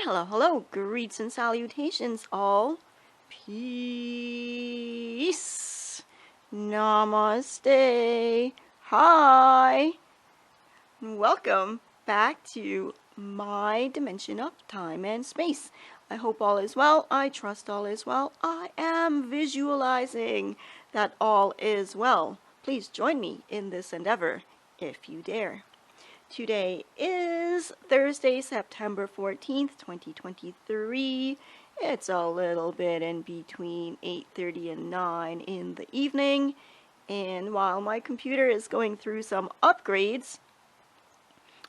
And hello, greets and salutations all. Peace. Namaste. Hi. Welcome back to my dimension of time and space. I hope all is well. I trust all is well. I am visualizing that all is well. Please join me in this endeavor if you dare. Today is Thursday, September 14th, 2023. It's a little bit in between 8:30 and 9 in the evening. And while my computer is going through some upgrades,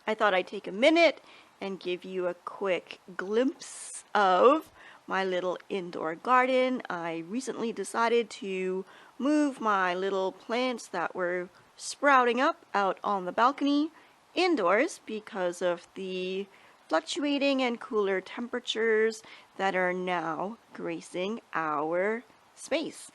I thought I'd take a minute and give you a quick glimpse of my little indoor garden. I recently decided to move my little plants that were sprouting up out on the balcony indoors because of the fluctuating and cooler temperatures that are now gracing our space.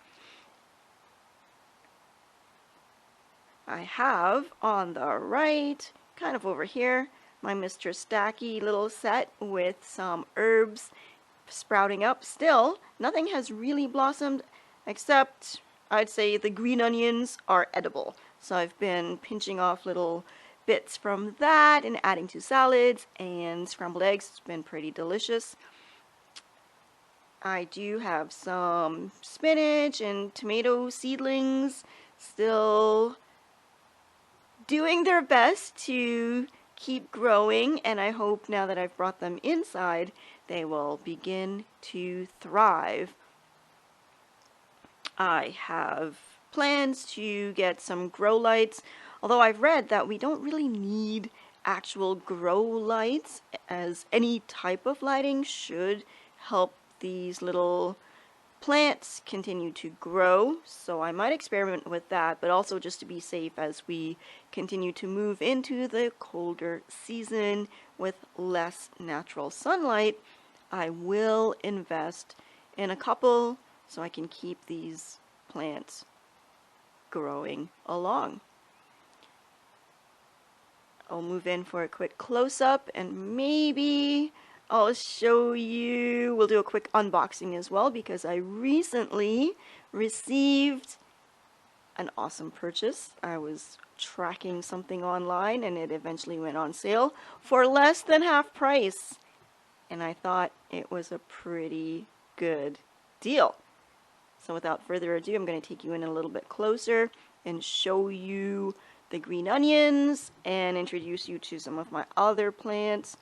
I have on the right, kind of over here, my Mr. Stacky little set with some herbs sprouting up. Still, nothing has really blossomed except I'd say the green onions are edible. So I've been pinching off little bits from that and adding to salads and scrambled eggs. It's been pretty delicious. I do have some spinach and tomato seedlings still doing their best to keep growing, and I hope now that I've brought them inside they will begin to thrive. I have plans to get some grow lights, although I've read that we don't really need actual grow lights, as any type of lighting should help these little plants continue to grow. So I might experiment with that, but also just to be safe as we continue to move into the colder season with less natural sunlight, I will invest in a couple so I can keep these plants growing along. I'll move in for a quick close-up and maybe I'll show you, we'll do a quick unboxing as well because I recently received an awesome purchase. I was tracking something online and it eventually went on sale for less than half price. And I thought it was a pretty good deal. So without further ado, I'm going to take you in a little bit closer and show you the green onions and introduce you to some of my other plants.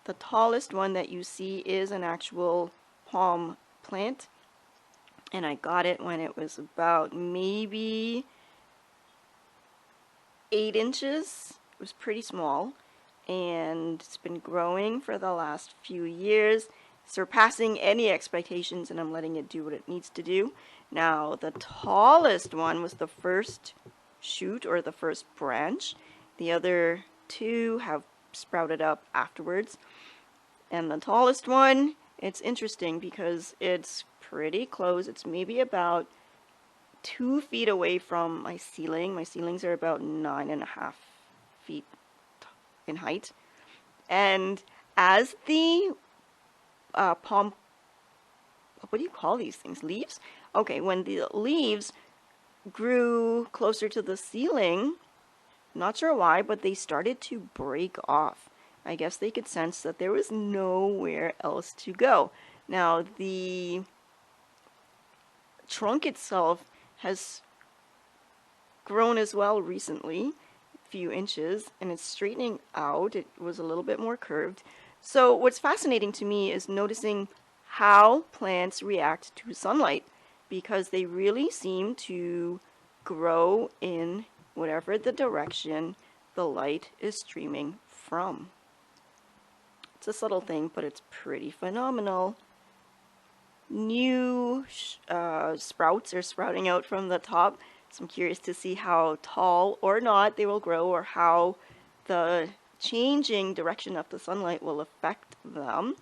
The tallest one that you see is an actual palm plant, and I got it when it was about maybe 8 inches. It was pretty small, and it's been growing for the last few years, surpassing any expectations, and I'm letting it do what it needs to do. Now, the tallest one was the first shoot or the first branch. The other two have sprouted up afterwards. And the tallest one, it's interesting because it's pretty close. It's maybe about 2 feet away from my ceiling. My ceilings are about 9.5 feet in height. And as the palm, what do you call these things? Leaves? Okay, when the leaves grew closer to the ceiling, not sure why, but they started to break off. I guess they could sense that there was nowhere else to go. Now, the trunk itself has grown as well recently, a few inches, and it's straightening out. It was a little bit more curved. So what's fascinating to me is noticing how plants react to sunlight, because they really seem to grow in whatever the direction the light is streaming from. It's a subtle thing, but it's pretty phenomenal. New sprouts are sprouting out from the top, so I'm curious to see how tall or not they will grow, or how the changing direction of the sunlight will affect them.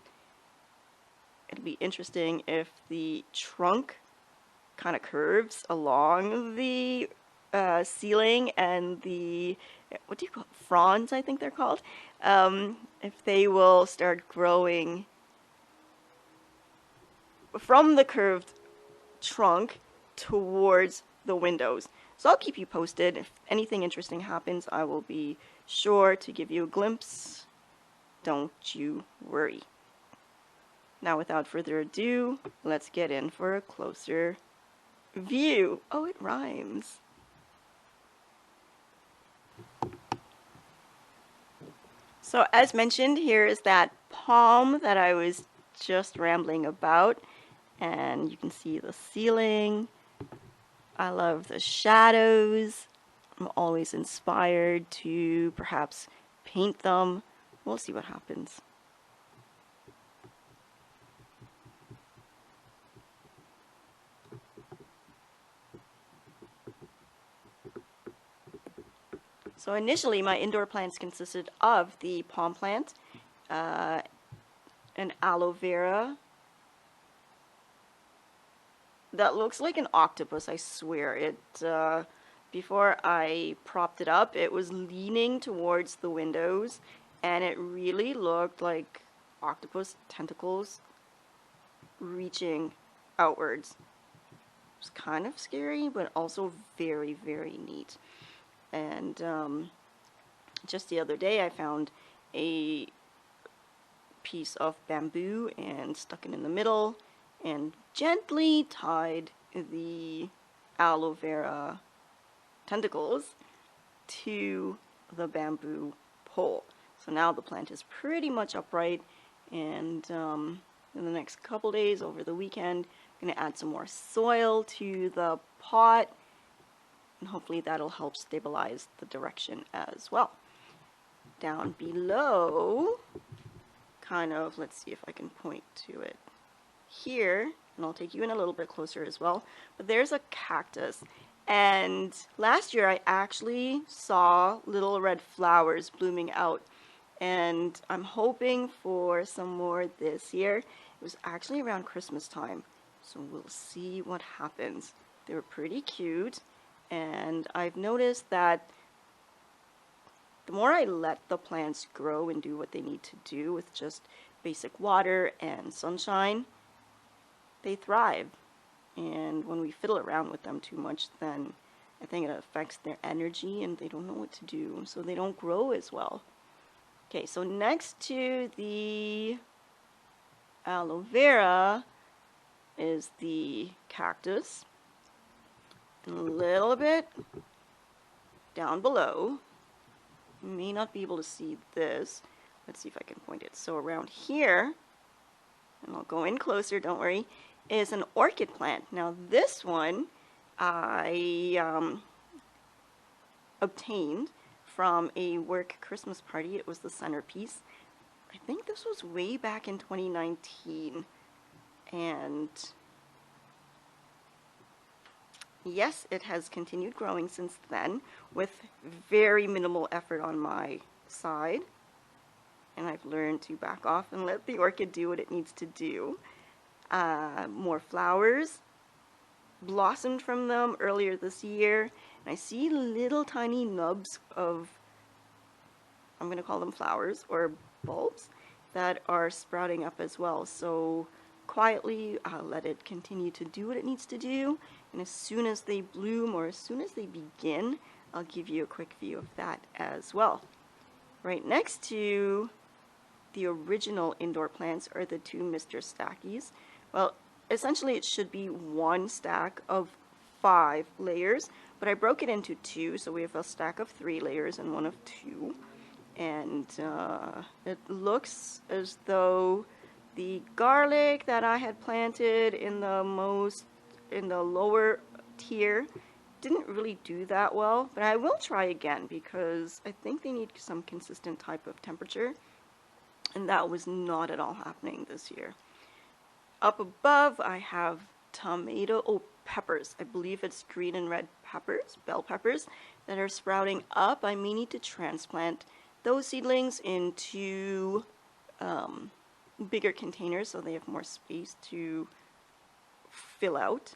It'll be interesting if the trunk kind of curves along the ceiling, and the, what do you call it? Fronds, I think they're called, if they will start growing from the curved trunk towards the windows. So I'll keep you posted. If anything interesting happens, I will be sure to give you a glimpse. Don't you worry. Now, without further ado, let's get in for a closer view. Oh, it rhymes. So as mentioned, here is that palm that I was just rambling about, and you can see the ceiling. I love the shadows. I'm always inspired to perhaps paint them. We'll see what happens. So initially my indoor plants consisted of the palm plant, an aloe vera that looks like an octopus, I swear. It before I propped it up, it was leaning towards the windows, and it really looked like octopus tentacles reaching outwards. It was kind of scary, but also very, very neat. And just the other day I found a piece of bamboo and stuck it in the middle and gently tied the aloe vera tentacles to the bamboo pole. So now the plant is pretty much upright, and in the next couple days over the weekend I'm going to add some more soil to the pot, and hopefully that'll help stabilize the direction as well. Down below, kind of, let's see if I can point to it here, and I'll take you in a little bit closer as well, but there's a cactus, and last year I actually saw little red flowers blooming out, and I'm hoping for some more this year. It was actually around Christmas time, so we'll see what happens. They were pretty cute. And I've noticed that the more I let the plants grow and do what they need to do with just basic water and sunshine, they thrive. And when we fiddle around with them too much, then I think it affects their energy and they don't know what to do, so they don't grow as well. Okay, so next to the aloe vera is the cactus. And a little bit down below, you may not be able to see this. Let's see if I can point it. So around here, and I'll go in closer, don't worry, is an orchid plant. Now this one I obtained from a work Christmas party. It was the centerpiece. I think this was way back in 2019, and yes, it has continued growing since then with very minimal effort on my side, and I've learned to back off and let the orchid do what it needs to do. More flowers blossomed from them earlier this year, and I see little tiny nubs of, I'm going to call them flowers or bulbs, that are sprouting up as well. So quietly I'll let it continue to do what it needs to do, and as soon as they bloom or as soon as they begin, I'll give you a quick view of that as well. Right next to the original indoor plants are the two Mr. Stackies. Well, essentially it should be one stack of 5 layers, but I broke it into 2, so we have a stack of 3 layers and one of 2. And it looks as though the garlic that I had planted in the lower tier didn't really do that well, but I will try again because I think they need some consistent type of temperature, and that was not at all happening this year. Up above I have peppers. I believe it's green and red peppers, bell peppers, that are sprouting up. I may need to transplant those seedlings into bigger containers so they have more space to fill out.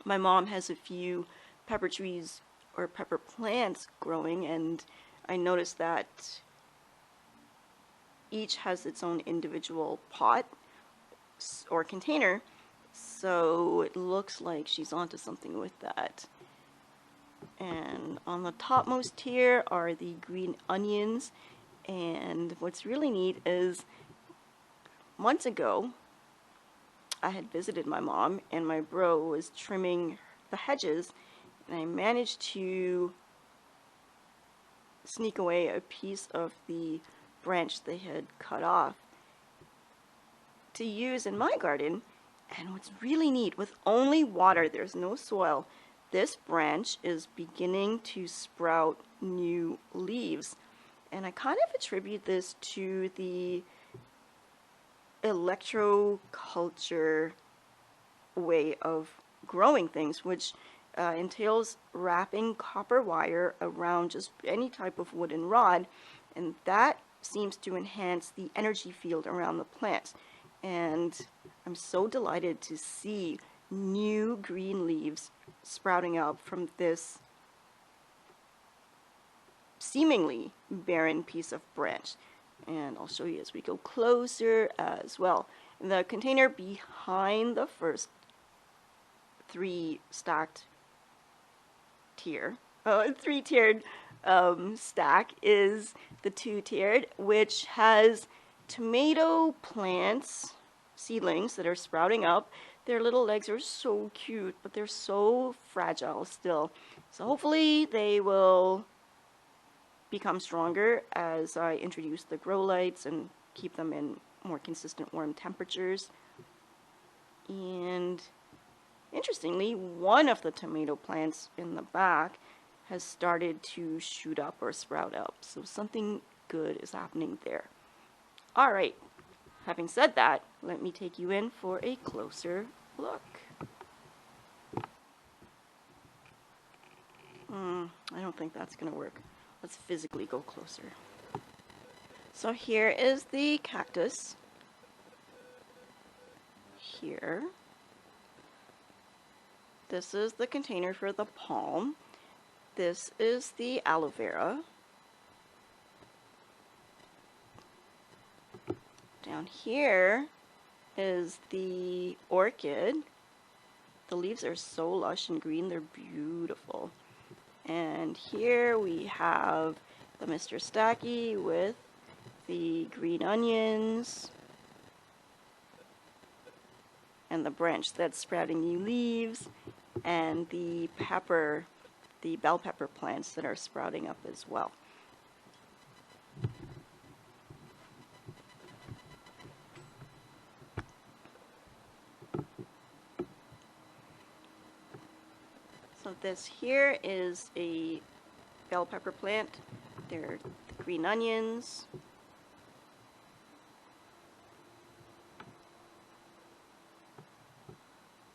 My mom has a few pepper trees or pepper plants growing, and I noticed that each has its own individual pot or container, so it looks like she's onto something with that. And on the topmost tier are the green onions, and what's really neat is months ago I had visited my mom and my bro was trimming the hedges, and I managed to sneak away a piece of the branch they had cut off to use in my garden. And what's really neat, with only water, there's no soil, this branch is beginning to sprout new leaves. And I kind of attribute this to the electroculture way of growing things, which entails wrapping copper wire around just any type of wooden rod, and that seems to enhance the energy field around the plant. And I'm so delighted to see new green leaves sprouting up from this seemingly barren piece of branch. And I'll show you as we go closer as well. The container behind the first 3 stacked tier, three-tiered stack is the 2-tiered, which has tomato plants, seedlings that are sprouting up. Their little legs are so cute, but they're so fragile still. So hopefully they will become stronger as I introduce the grow lights and keep them in more consistent warm temperatures. And interestingly, one of the tomato plants in the back has started to shoot up or sprout up, so something good is happening there. Alright, having said that, let me take you in for a closer look. I don't think that's gonna work. Let's physically go closer. So here is the cactus. Here. This is the container for the palm. This is the aloe vera. Down here is the orchid. The leaves are so lush and green, they're beautiful. And here we have the Mr. Stacky with the green onions and the branch that's sprouting new leaves, and the pepper, the bell pepper plants that are sprouting up as well. So this here is a bell pepper plant. They're the green onions.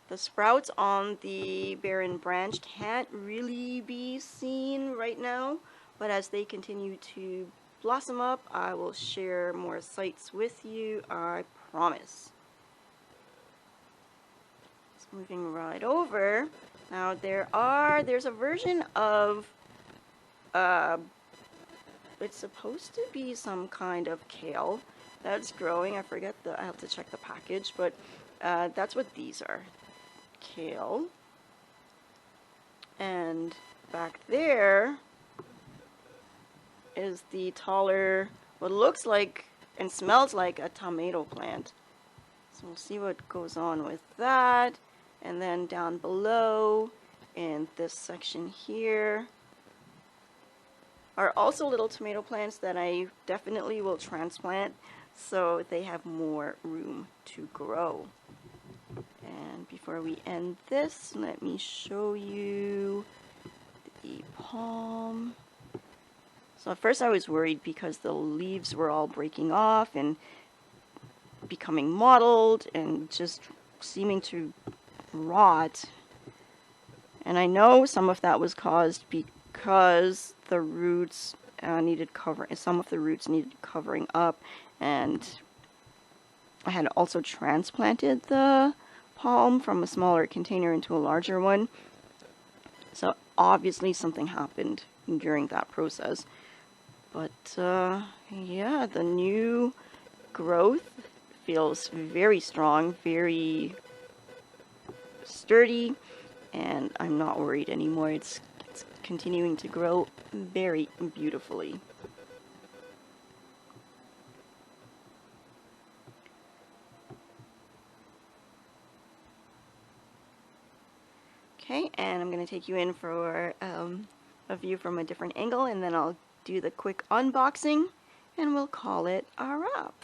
The sprouts on the barren branch can't really be seen right now, but as they continue to blossom up, I will share more sights with you, I promise. So moving right over. Now there's a version of, it's supposed to be some kind of kale that's growing. I forget I have to check the package, but that's what these are. Kale. And back there is the taller, what looks like and smells like a tomato plant. So we'll see what goes on with that. And then down below in this section here are also little tomato plants that I definitely will transplant so they have more room to grow. And before we end this, let me show you the palm. So at first I was worried because the leaves were all breaking off and becoming mottled and just seeming to rot. And I know some of that was caused because the roots needed covering. Some of the roots needed covering up, and I had also transplanted the palm from a smaller container into a larger one. So obviously something happened during that process. But Yeah, the new growth feels very strong, very sturdy, and I'm not worried anymore. It's continuing to grow very beautifully. Okay, and I'm going to take you in for a view from a different angle, and then I'll do the quick unboxing, and we'll call it a wrap.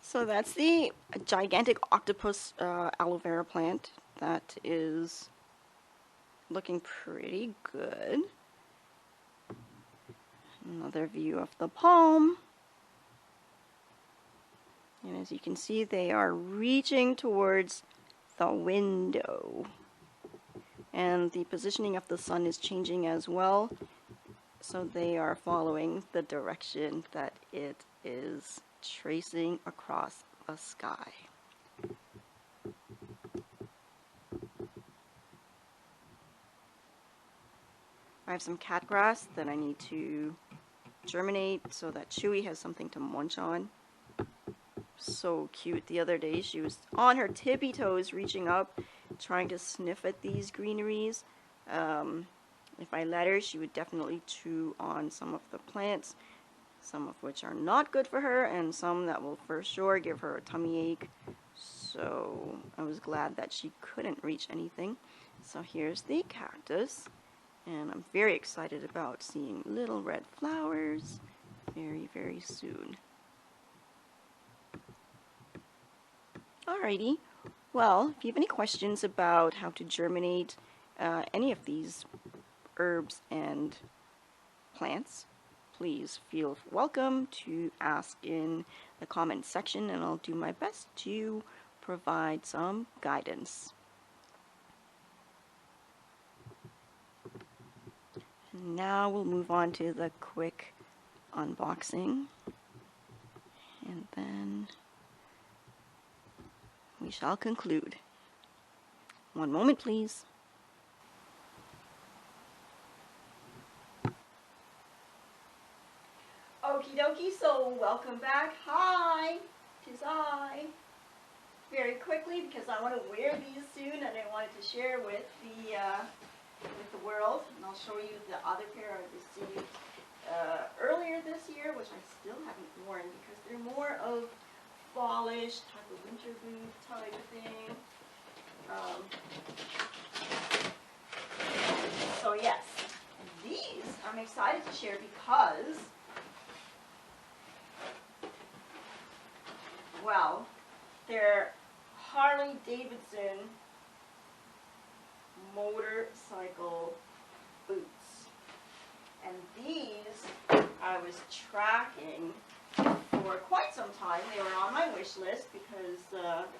So that's the gigantic octopus aloe vera plant that is looking pretty good. Another view of the palm. And as you can see, they are reaching towards the window. And the positioning of the sun is changing as well. So they are following the direction that it is tracing across the sky. I have some cat grass that I need to germinate so that Chewy has something to munch on. So cute. The other day she was on her tippy toes reaching up, trying to sniff at these greeneries. If I let her, she would definitely chew on some of the plants, some of which are not good for her, and some that will for sure give her a tummy ache. So I was glad that she couldn't reach anything. So here's the cactus, and I'm very excited about seeing little red flowers very, very soon. Alrighty, well, if you have any questions about how to germinate any of these herbs and plants, please feel welcome to ask in the comments section, and I'll do my best to provide some guidance. And now we'll move on to the quick unboxing, and then we shall conclude. One moment, please. Okie dokie, so welcome back. Hi, 'tis I. Very quickly, because I want to wear these soon, and I wanted to share with the world. And I'll show you the other pair I received earlier this year, which I still haven't worn because they're more of fallish type of winter boot type of thing. So yes, these I'm excited to share because, well, they're Harley Davidson motorcycle boots. And these I was tracking for quite some time. They were on my wish list because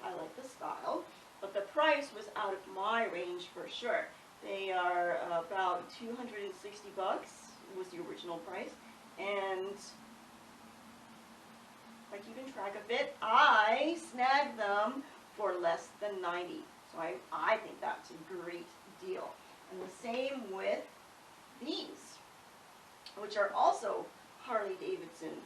I like the style, but the price was out of my range for sure. They are about $260 was the original price, and like you can track a bit, I snagged them for less than 90. So I think that's a great deal. And the same with these, which are also Harley Davidson.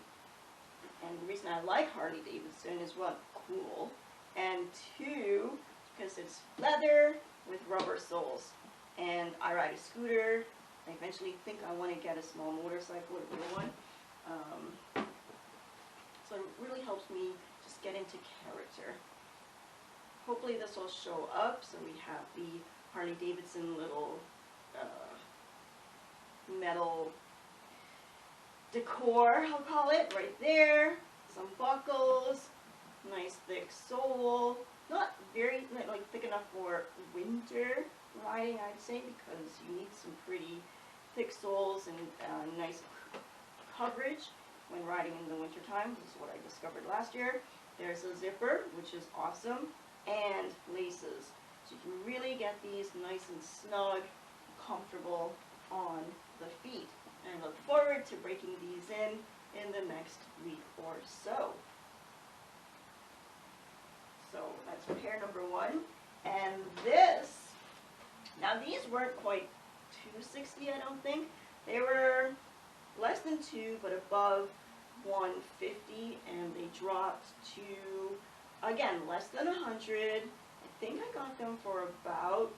And the reason I like Harley Davidson is, one, cool, and two, because it's leather with rubber soles. And I ride a scooter. I eventually think I want to get a small motorcycle, a real one. So it really helps me just get into character. Hopefully this will show up. So we have the Harley Davidson little metal decor, I'll call it, right there. Some buckles, nice thick sole. Not very like thick enough for winter riding, I'd say, because you need some pretty thick soles and nice coverage when riding in the winter time. This is what I discovered last year. There's a zipper, which is awesome, and laces. So you can really get these nice and snug, comfortable on the feet. And I look forward to breaking these in the next week or so. So that's pair number one. And this, now these weren't quite $260, I don't think. They were less than $2, but above $150, and they dropped to, again, less than $100. I think I got them for about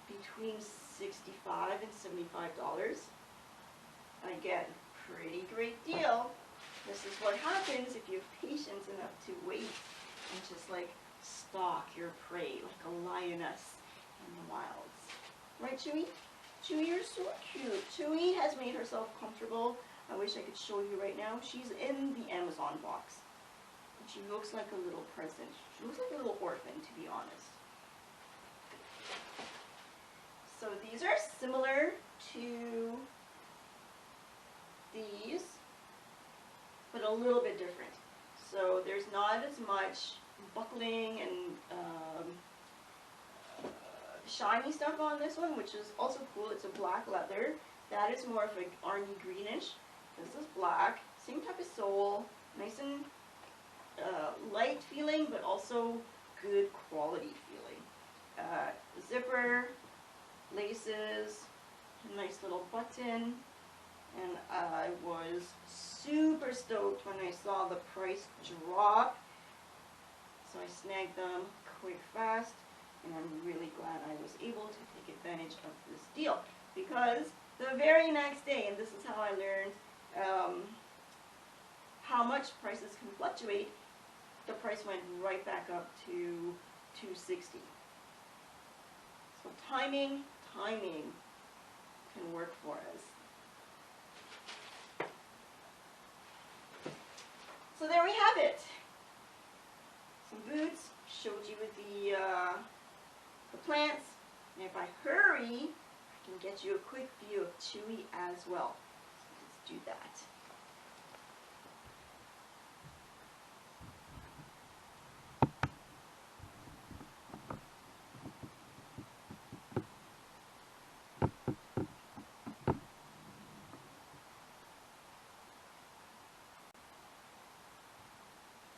between $65 and $75. Again, pretty great deal. This is what happens if you have patience enough to wait and just like stalk your prey like a lioness in the wilds. Right, Chewy? Chewy, you're so cute. Chewy has made herself comfortable. I wish I could show you right now. She's in the Amazon box. And she looks like a little present. She looks like a little orphan, to be honest. So these are similar to these, but a little bit different. So there's not as much buckling and shiny stuff on this one, which is also cool. It's a black leather. That is more of an army greenish. This is black. Same type of sole. Nice and light feeling, but also good quality feeling. Zipper, laces, nice little button. And I was super stoked when I saw the price drop. So I snagged them quick, fast, and I'm really glad I was able to take advantage of this deal. Because the very next day, and this is how I learned how much prices can fluctuate, the price went right back up to $260. So timing can work for us. So there we have it. Some boots, showed you with the plants, and if I hurry, I can get you a quick view of Chewy as well. So let's do that.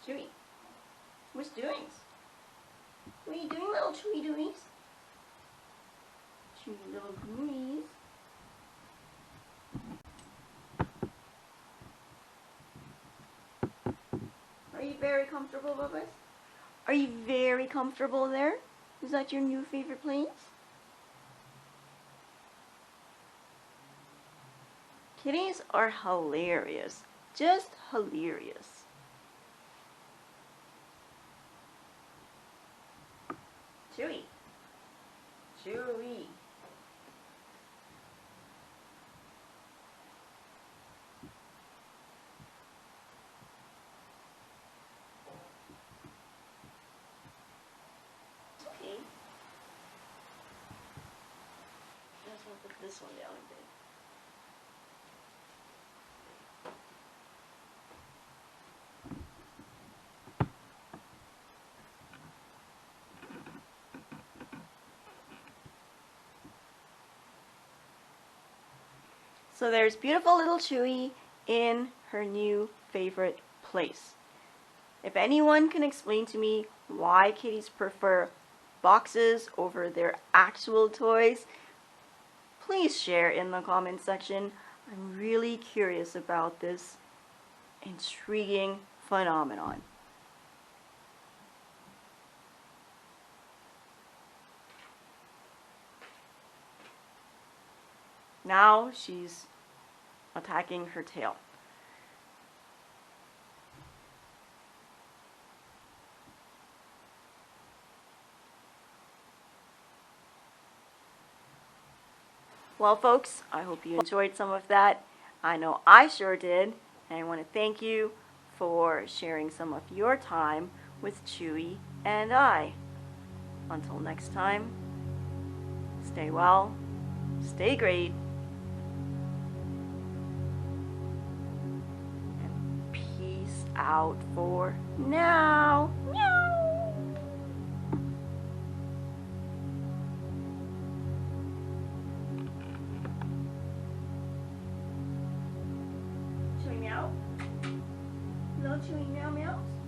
Chewy, what's doings? What are you doing, little Chewy doings? Chewy little goonies. Are you very comfortable, Bubba's? Are you very comfortable there? Is that your new favorite place? Kitties are hilarious. Just hilarious. Chewy. Chewy. Okay. Let's put this one down a bit. So there's beautiful little Chewy in her new favorite place. If anyone can explain to me why kitties prefer boxes over their actual toys, please share in the comment section. I'm really curious about this intriguing phenomenon. Now she's attacking her tail. Well, folks, I hope you enjoyed some of that. I know I sure did, and I want to thank you for sharing some of your time with Chewy and I. Until next time, stay well, stay great, and peace out. out for now. Meow. Chewy meow. Little Chewy meow meows.